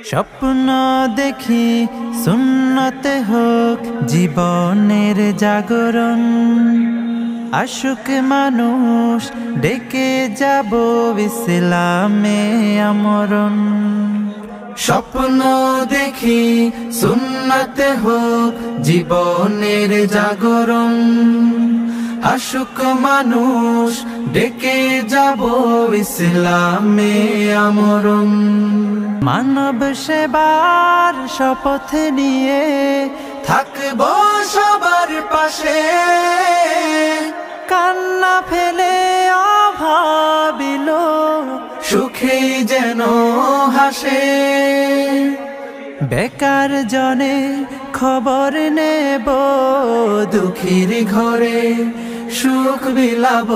স্বপ্ন দেখি সুন্নতে হোক জীবনের জাগরণ, আশুক মানুষ ডেকে যাব ইসলামে আমরণ। স্বপ্ন দেখি সুন্নতে হোক জীবনের জাগরণ, আশুক মানুষ ডেকে যাব ইসলামে আমরণ। মানব সেবার শপথ নিয়ে থাকব সবার পাশে, কান্না ফেলে অভাবিল সুখে যেন হাসে। বেকার জনে খবর নেব দুঃখীর ঘরে, সুখ বিলাব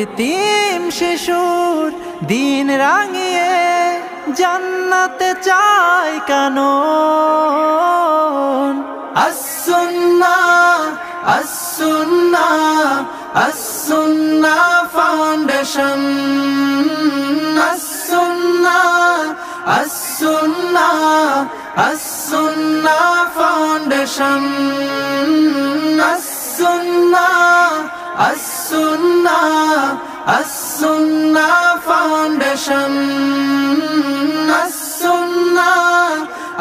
এতিম শিশুর দিন রাঙিয়ে, জান্নাতে চাই কানন। as-sunnah as-sunnah as-sunnah foundation, as-sunnah as-sunnah as-sunnah foundation, as-sunnah as-sunnah as-sunnah foundation, as-sunnah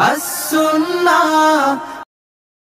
as-sunnah